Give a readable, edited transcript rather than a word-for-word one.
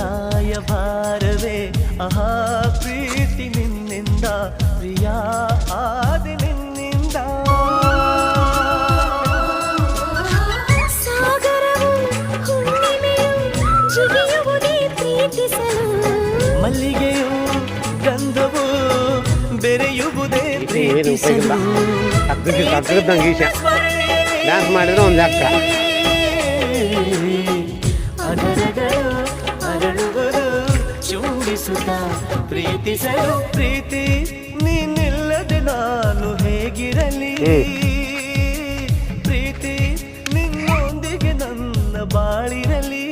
ರಾಯಭಾರವೇ ಆಹಾ ಪ್ರೀತಿ ನಿನ್ನಿಂದ ಪ್ರಿಯ ಆದಿ ನಿನ್ನಿಂದ ಸಾಗರವು ಹುಣ್ಣಿಮೆಯು ಜಿಗಿಯುವುದೇ ಪ್ರೀತಿಸಲು ಮಲ್ಲಿಗೆಯು ಗಂಧವು ಬೆರೆಯುವುದೇ ಪ್ರೀತಿಸಲು ಡ್ಯಾನ್ಸ್ ಮಾಡಿದ್ರೆ ಒಂದು ಲೆಕ್ಕ ಅದರಗಳು ಅರಳುವುದು ಚುಂಬಿಸುತ್ತ ಪ್ರೀತಿಸಲು ಪ್ರೀತಿ ನೀನಿಲ್ಲದೆ ನಾನು ಹೇಗಿರಲಿ ಪ್ರೀತಿ ನಿನ್ನೊಂದಿಗೆ ನನ್ನ ಬಾಳಿರಲಿ